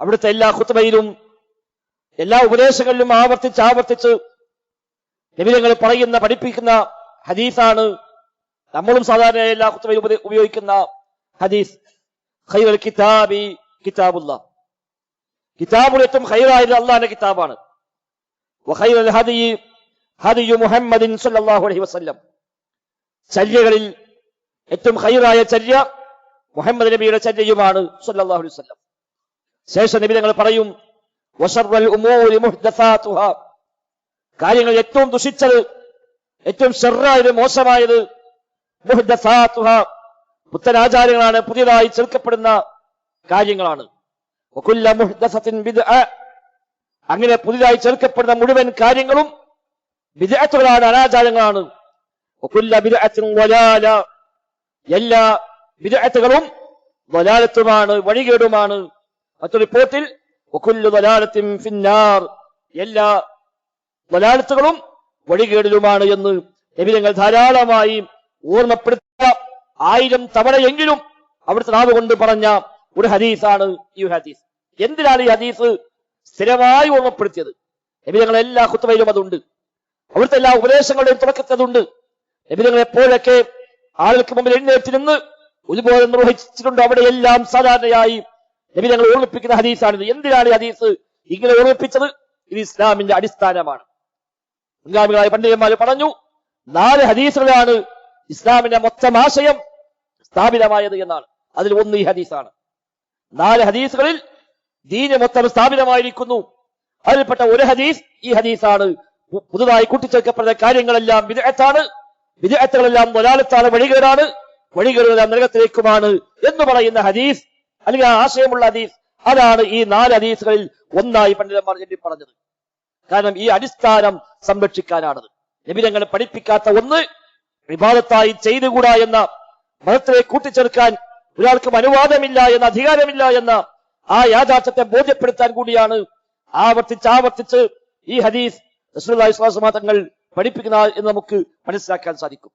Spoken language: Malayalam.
അവിടുത്തെ എല്ലാ ഖുത്ബയിലും എല്ലാ ഉപദേശങ്ങളിലും ആവർത്തിച്ച് നബി തങ്ങൾ പറയുന്ന പഠിപ്പിക്കുന്ന ഹദീസാണ് നമ്മളും സാധാരണ എല്ലാ ഖുത്ബയിലും ഉപയോഗിക്കുന്ന ഹദീസ്. ഖൈറുൽ കിതാബി കിതാബുല്ലാഹ്, കിതാബുൽ ഏറ്റവും ഖൈറായത് അല്ലാഹുവിന്റെ കിതാബാണ്. വഖൈറുൽ ഹദി ഹദിയു മുഹമ്മദിൻ സ്വല്ലല്ലാഹു അലൈഹി വസല്ലം, ചര്യകളിൽ ഏറ്റവും ഖൈറായ ചര്യ മുഹമ്മദ് നബിയുടെ ചര്യയുമാണ് സ്വല്ലല്ലാഹു അലൈഹി വസല്ലം. ശേഷം നബി തങ്ങൾ പറയും വശർറൽ ഉമൂരി മുഹ്ദസാതുഹാ, കാര്യങ്ങൾ ഏറ്റവും ദുഷിച്ചത്, ഏറ്റവും ശർറായത്, മോശമായത് മുഹ്ദസാതുഹാ, പുത്തനാചാരങ്ങളാണ്, പുതിയതായി ചേർക്കപ്പെടുന്ന കാര്യങ്ങളാണ്. വകുല്ല മുഹ്ദസത്തിൻ ബിദ്അ, അങ്ങനെ പുതിയതായി ചേർക്കപ്പെടുന്ന മുഴുവൻ കാര്യങ്ങളും ബിദ്അത്തുകളാണ്, അനാചാരങ്ങളാണ്. വകുല്ല ബിദ്അത്തിൻ വലാല, എല്ലാ ബിദ്അത്തുകളും വലാലത്തുമാണ്, വഴികേടുമാണ്. മറ്റൊരു റിപ്പോർട്ടിൽ വകുല്ലു വലാലത്തിൻ ഫിന്നാർ, എല്ലാ വലാലത്തുകളും വഴികേടിലുമാണ് എന്ന് നബി തങ്ങൾ ധാരാളമായി ഓർമ്മപ്പെടുത്തിയ 1000 തവണയെങ്കിലും അവിടുത്തെ നാവ് കൊണ്ട് പറഞ്ഞ ഒരു ഹദീസാണ് ഈ ഹദീസ്. എന്തിനാണ് ഈ ഹദീസ് സ്ഥിരമായി ഓർമ്മപ്പെടുത്തിയത്? നബി തങ്ങൾ എല്ലാ ഖുത്ബയിലും അതുണ്ട്, അവിടുത്തെ എല്ലാ ഉപദേശങ്ങളുടെയും തുടക്കത്തതുണ്ട്. നബി തങ്ങൾ എപ്പോഴൊക്കെ ആളുകൾക്ക് മുമ്പിൽ എഴുന്നേറ്റ് നിന്ന് ഉത്ബോധനം നിർവഹിച്ചിട്ടുണ്ട്, അവിടെയെല്ലാം സാധാരണയായി നബി തങ്ങൾ ഓർമ്മിപ്പിക്കുന്ന ഹദീസാണിത്. എന്തിനാണ് ഈ ഹദീസ് ഇങ്ങനെ ഓർമ്മിപ്പിച്ചത്? ഇത് ഇസ്ലാമിന്റെ അടിസ്ഥാനമാണ്. മുൻഗാമികളായ പണ്ഡിതന്മാർ പറഞ്ഞു 4 ഹദീസുകളാണ് ഇസ്ലാമിന്റെ മൊത്തം ആശയം സ്ഥാപിതമായത് എന്നാണ്. അതിൽ ഒന്ന് ഈ ഹദീസാണ്. 4 ഹദീസുകളിൽ ദീന് മൊത്തം സ്ഥാപിതമായിരിക്കുന്നു. അതിൽപ്പെട്ട ഒരു ഹദീസ് ഈ ഹദീസാണ്. പുതുതായി കൂട്ടിച്ചേർക്കപ്പെടുന്ന കാര്യങ്ങളെല്ലാം ബിദ്അത്താണ്, ബിദ്അത്തുകളെല്ലാം ദലാലത്താണ്, വഴികേടാണ്, വഴികേടുകളെല്ലാം നരകത്തിലേക്കുമാണ് എന്ന് പറയുന്ന ഹദീസ്, അല്ലെങ്കിൽ ആ ആശയമുള്ള ഹദീസ്, അതാണ് ഈ 4 ഹദീസുകളിൽ ഒന്നായി പണ്ഡിതന്മാർ ചൊല്ലി പറഞ്ഞത്. കാരണം ഈ അടിസ്ഥാനം സംരക്ഷിക്കാനാണത്. നബി തങ്ങൾ പഠിപ്പിക്കാത്ത ഒന്ന് ഇബാദത്തായി ചെയ്തുകൂടാ എന്ന, മതത്തിലേക്ക് കൂട്ടിച്ചേർക്കാൻ ഒരാൾക്കും അനുവാദമില്ല എന്ന, അധികാരമില്ല എന്ന ആ യാഥാർത്ഥ്യത്തെ ബോധ്യപ്പെടുത്താൻ കൂടിയാണ് ആവർത്തിച്ച് ഈ ഹദീസ് റസൂലുള്ളാഹി സ്വല്ലല്ലാഹു അലൈഹി വസല്ലം തങ്ങൾ പഠിപ്പിക്കുന്ന എന്ന് നമുക്ക് മനസ്സിലാക്കാൻ സാധിക്കും.